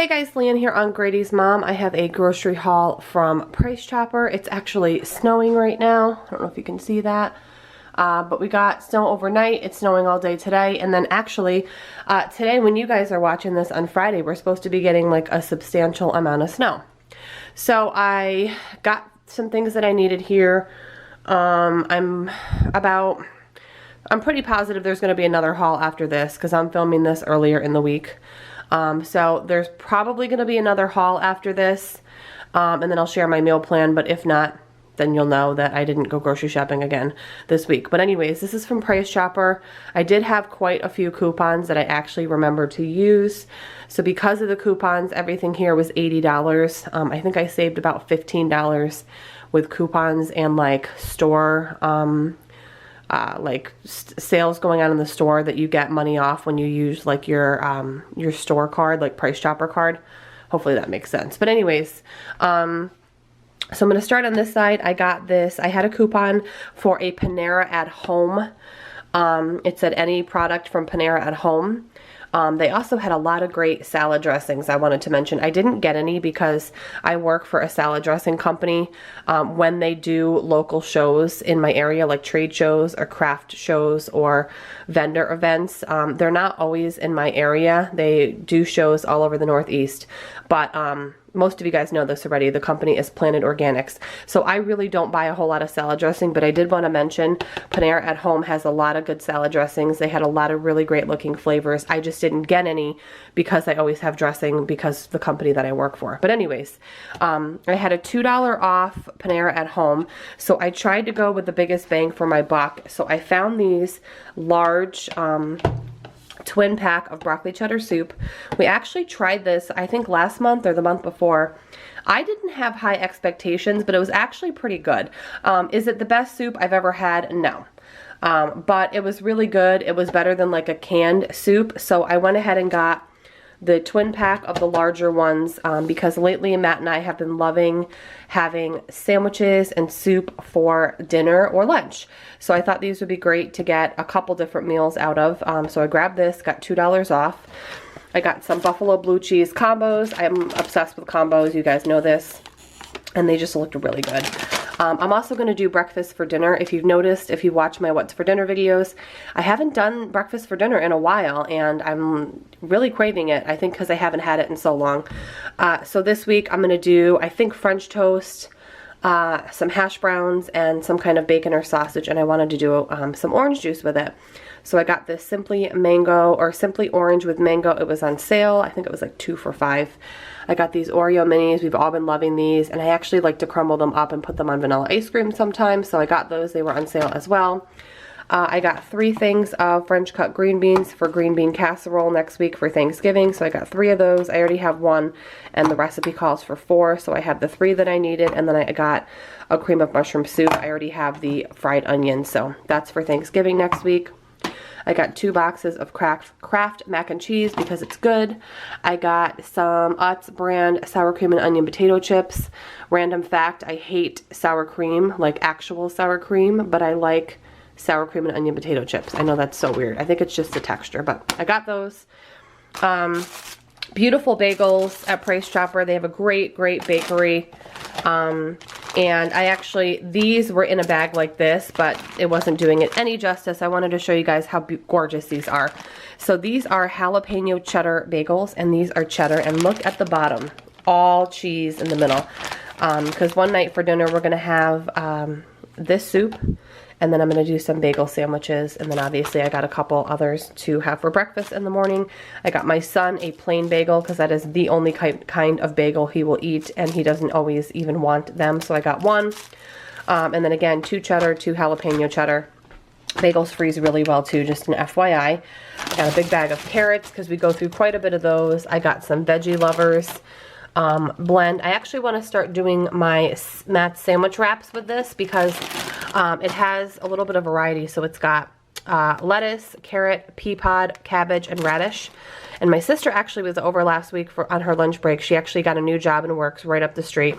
Hey guys, Leanne here on GradysMom. I have a grocery haul from Price Chopper. It's actually snowing right now. I don't know if you can see that. But we got snow overnight. It's snowing all day today. And then actually, today when you guys are watching this on Friday, we're supposed to be getting like a substantial amount of snow. So I got some things that I needed here. I'm pretty positive there's going to be another haul after this because I'm filming this earlier in the week. So there's probably going to be another haul after this, and then I'll share my meal plan, but if not, then you'll know that I didn't go grocery shopping again this week. But anyways, this is from Price Chopper. I did have quite a few coupons that I actually remembered to use. So because of the coupons, everything here was $80. I think I saved about $15 with coupons and like store, sales going on in the store that you get money off when you use like your store card, like Price Chopper card. Hopefully that makes sense. But anyways, so I'm going to start on this side. I got this. I had a coupon for a Panera at Home. It said any product from Panera at Home. They also had a lot of great salad dressings I wanted to mention. I didn't get any because I work for a salad dressing company. When they do local shows in my area, like trade shows or craft shows or vendor events, they're not always in my area. They do shows all over the Northeast, but most of you guys know this already. The company is Planet Organics. So I really don't buy a whole lot of salad dressing, but I did want to mention Panera at Home has a lot of good salad dressings. They had a lot of really great looking flavors. I just didn't get any because I always have dressing because of the company that I work for. But anyways, I had a $2 off Panera at Home. So I tried to go with the biggest bang for my buck. So I found these large twin pack of broccoli cheddar soup. We actually tried this, I think last month or the month before. I didn't have high expectations, but it was actually pretty good. Is it the best soup I've ever had? No. But it was really good. It was better than like a canned soup. So I went ahead and got the twin pack of the larger ones because lately Matt and I have been loving having sandwiches and soup for dinner or lunch. So I thought these would be great to get a couple different meals out of. So I grabbed this, got $2 off. I got some buffalo blue cheese combos. I'm obsessed with combos, you guys know this. And they just looked really good. I'm also going to do breakfast for dinner. If you've noticed, if you watch my What's for Dinner videos, I haven't done breakfast for dinner in a while, and I'm really craving it, I think because I haven't had it in so long. So this week I'm going to do, I think, French toast, some hash browns, and some kind of bacon or sausage, and I wanted to do some orange juice with it. So I got this Simply Mango, or Simply Orange with Mango. It was on sale. I think it was like 2 for $5. I got these Oreo Minis. We've all been loving these, and I actually like to crumble them up and put them on vanilla ice cream sometimes, so I got those. They were on sale as well. I got 3 things of French cut green beans for green bean casserole next week for Thanksgiving, so I got 3 of those. I already have 1, and the recipe calls for 4, so I have the 3 that I needed, and then I got a cream of mushroom soup. I already have the fried onions, so that's for Thanksgiving next week. I got 2 boxes of Kraft Mac and Cheese because it's good. I got some Utz brand sour cream and onion potato chips. Random fact, I hate sour cream, like actual sour cream, but I like sour cream and onion potato chips. I know that's so weird. I think it's just the texture, but I got those. Beautiful bagels at Price Chopper. They have a great bakery. And I actually, these were in a bag like this, but it wasn't doing it any justice. I wanted to show you guys how gorgeous these are. So these are jalapeno cheddar bagels, and these are cheddar, and look at the bottom, all cheese in the middle. Because one night for dinner, we're going to have this soup, and then I'm going to do some bagel sandwiches, and then obviously I got a couple others to have for breakfast in the morning. I got my son a plain bagel because that is the only kind of bagel he will eat, and he doesn't always even want them, so I got 1. And then again, 2 cheddar, 2 jalapeno cheddar. Bagels freeze really well too, just an FYI. I got a big bag of carrots because we go through quite a bit of those. I got some Veggie Lovers blend. I actually want to start doing my Matt's sandwich wraps with this because it has a little bit of variety. So it's got lettuce, carrot, pea pod, cabbage, and radish. And my sister actually was over last week on her lunch break. She actually got a new job and works right up the street.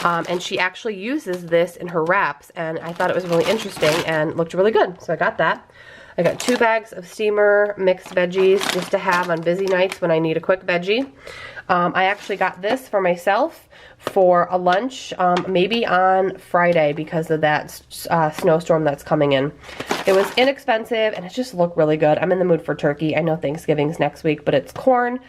And she actually uses this in her wraps, and I thought it was really interesting and looked really good. So I got that. I got 2 bags of steamer mixed veggies just to have on busy nights when I need a quick veggie. I actually got this for myself for a lunch, maybe on Friday because of that snowstorm that's coming in. It was inexpensive and it just looked really good. I'm in the mood for turkey. I know Thanksgiving's next week, but it's corn,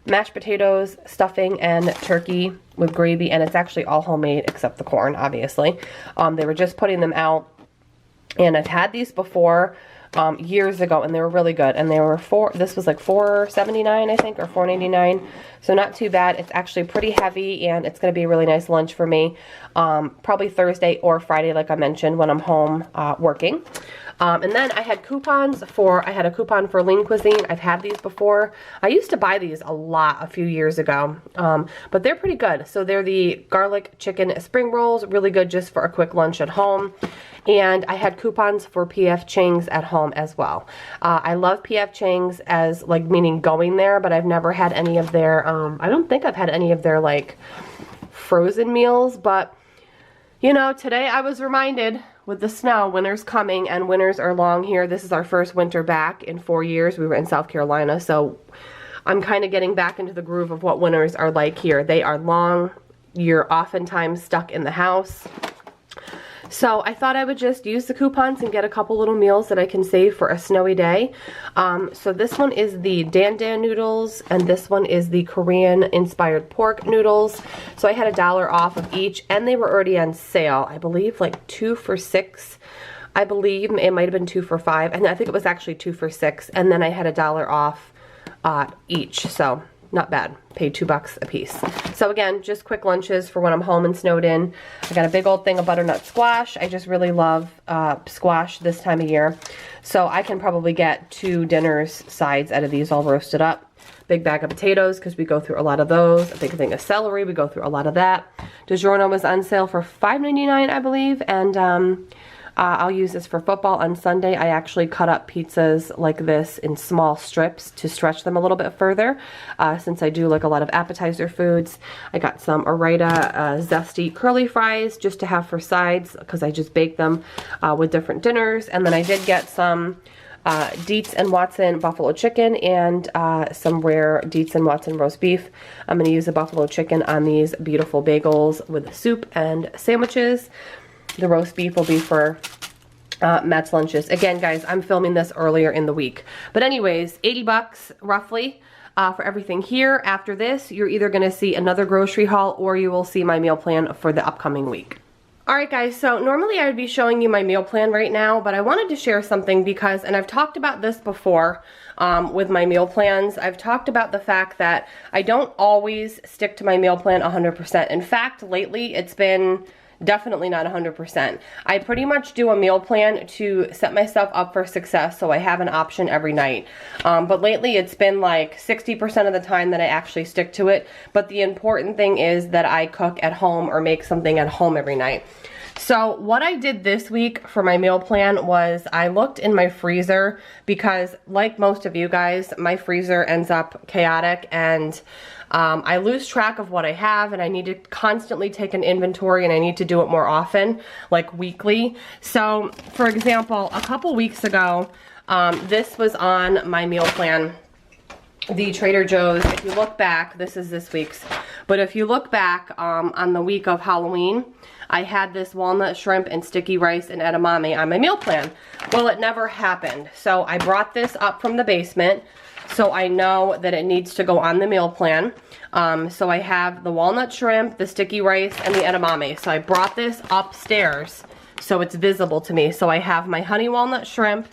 mashed potatoes, stuffing, and turkey with gravy, and it's actually all homemade except the corn, obviously. They were just putting them out, and I've had these before years ago, and they were really good. And they were this was like $4.79, I think, or $4.99, so not too bad. It's actually pretty heavy, and it's going to be a really nice lunch for me, probably Thursday or Friday, like I mentioned, when I'm home working. And then I had coupons I had a coupon for Lean Cuisine. I've had these before. I used to buy these a lot a few years ago, but they're pretty good. So they're the garlic chicken spring rolls, really good just for a quick lunch at home. And I had coupons for P.F. Chang's at home as well. I love P.F. Chang's as, like, meaning going there, but I've never had any of their, I don't think I've had any of their, like, frozen meals. But, you know, today I was reminded with the snow, winter's coming, and winters are long here. This is our first winter back in 4 years. We were in South Carolina, so I'm kind of getting back into the groove of what winters are like here. They are long. You're oftentimes stuck in the house. So I thought I would just use the coupons and get a couple little meals that I can save for a snowy day. So this one is the Dan Dan noodles, and this one is the Korean inspired pork noodles. So I had $1 off of each, and they were already on sale. I believe like 2 for $6. I believe it might have been 2 for $5, and I think it was actually 2 for $6. And then I had $1 off each. So not bad. Paid $2 a piece. So again, just quick lunches for when I'm home and snowed in. I got a big old thing of butternut squash. I just really love squash this time of year. So I can probably get 2 dinners sides out of these all roasted up. Big bag of potatoes because we go through a lot of those. A big thing of celery. We go through a lot of that. DiGiorno was on sale for $5.99, I believe. And I'll use this for football on Sunday. I actually cut up pizzas like this in small strips to stretch them a little bit further, since I do like a lot of appetizer foods. I got some Oreo zesty curly fries just to have for sides because I just bake them with different dinners. And then I did get some Dietz & Watson buffalo chicken and some rare Dietz & Watson roast beef. I'm going to use the buffalo chicken on these beautiful bagels with soup and sandwiches. The roast beef will be for Matt's lunches. Again, guys, I'm filming this earlier in the week. But anyways, $80 roughly for everything here. After this, you're either going to see another grocery haul or you will see my meal plan for the upcoming week. Alright guys, so normally I would be showing you my meal plan right now, but I wanted to share something because, and I've talked about this before with my meal plans, I've talked about the fact that I don't always stick to my meal plan 100%. In fact, lately it's been definitely not 100%. I pretty much do a meal plan to set myself up for success so I have an option every night. But lately it's been like 60% of the time that I actually stick to it. But the important thing is that I cook at home or make something at home every night. So what I did this week for my meal plan was I looked in my freezer because, like most of you guys, my freezer ends up chaotic and I lose track of what I have, and I need to constantly take an inventory, and I need to do it more often, like weekly. So, for example, a couple weeks ago, this was on my meal plan. The Trader Joe's, if you look back, this is this week's, but if you look back on the week of Halloween, I had this walnut shrimp and sticky rice and edamame on my meal plan. Well, it never happened. So I brought this up from the basement, so I know that it needs to go on the meal plan. So I have the walnut shrimp, the sticky rice, and the edamame. So I brought this upstairs so it's visible to me. So I have my honey walnut shrimp.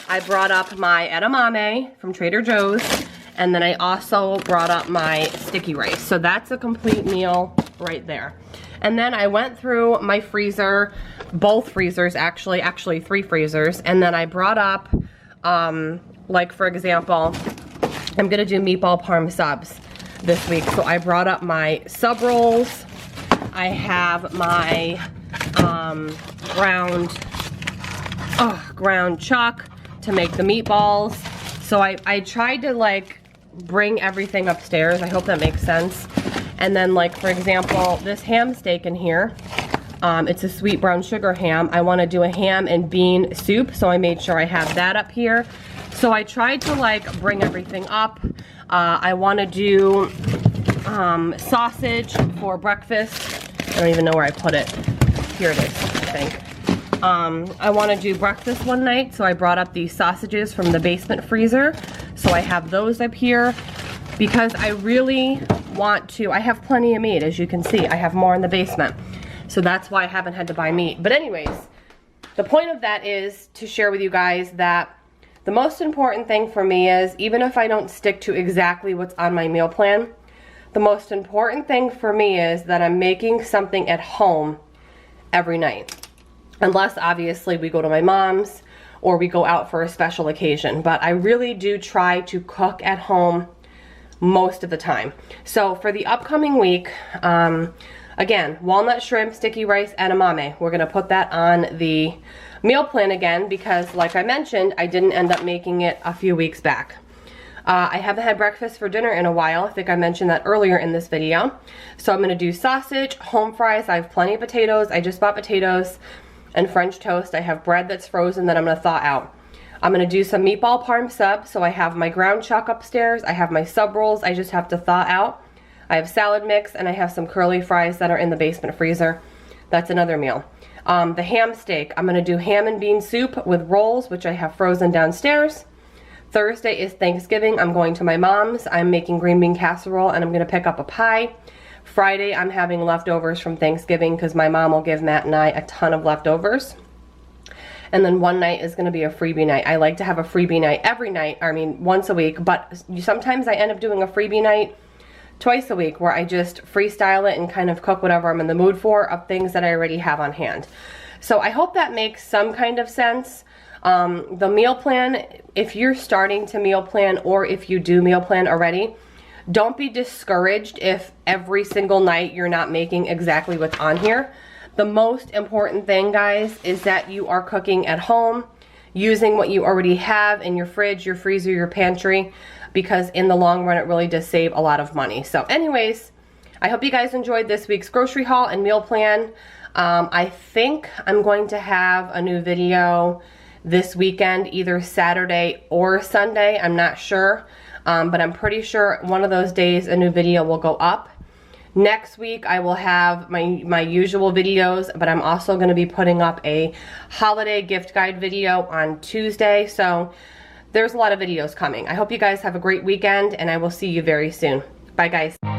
I brought up my edamame from Trader Joe's. And then I also brought up my sticky rice. So that's a complete meal right there. And then I went through my freezer, both freezers actually 3 freezers. And then I brought up, like for example, I'm gonna do meatball parm subs this week. So I brought up my sub rolls. I have my ground chuck to make the meatballs. So I tried to like bring everything upstairs. I hope that makes sense. And then like for example, this ham steak in here, It's a sweet brown sugar ham. I want to do a ham and bean soup, so I made sure I have that up here. So I tried to like bring everything up. I want to do sausage for breakfast. I don't even know where I put it. Here it is, I think. I want to do breakfast one night, so I brought up these sausages from the basement freezer. So I have those up here because I really want to. I have plenty of meat, as you can see. I have more in the basement. So that's why I haven't had to buy meat. But anyways, the point of that is to share with you guys that the most important thing for me is, even if I don't stick to exactly what's on my meal plan, the most important thing for me is that I'm making something at home every night. Unless, obviously, we go to my mom's or we go out for a special occasion. But I really do try to cook at home most of the time. So for the upcoming week, again, walnut shrimp, sticky rice, edamame. We're going to put that on the meal plan again because, like I mentioned, I didn't end up making it a few weeks back. I haven't had breakfast for dinner in a while. I think I mentioned that earlier in this video. So I'm going to do sausage, home fries. I have plenty of potatoes. I just bought potatoes and French toast. I have bread that's frozen that I'm going to thaw out. I'm going to do some meatball parm sub. So I have my ground chuck upstairs. I have my sub rolls. I just have to thaw out. I have salad mix, and I have some curly fries that are in the basement freezer. That's another meal. The ham steak. I'm going to do ham and bean soup with rolls, which I have frozen downstairs. Thursday is Thanksgiving. I'm going to my mom's. I'm making green bean casserole, and I'm going to pick up a pie. Friday, I'm having leftovers from Thanksgiving because my mom will give Matt and I a ton of leftovers. And then one night is going to be a freebie night. I like to have a freebie night every night, I mean once a week, but sometimes I end up doing a freebie night twice a week where I just freestyle it and kind of cook whatever I'm in the mood for of things that I already have on hand. So I hope that makes some kind of sense. The meal plan, if you're starting to meal plan or if you do meal plan already, don't be discouraged if every single night you're not making exactly what's on here. The most important thing, guys, is that you are cooking at home using what you already have in your fridge, your freezer, your pantry, because in the long run it really does save a lot of money. So anyways, I hope you guys enjoyed this week's grocery haul and meal plan. I think I'm going to have a new video this weekend, either Saturday or Sunday. I'm not sure, but I'm pretty sure one of those days a new video will go up. Next week I will have my usual videos, but I'm also going to be putting up a holiday gift guide video on Tuesday. So there's a lot of videos coming. I hope you guys have a great weekend, and I will see you very soon. Bye, guys.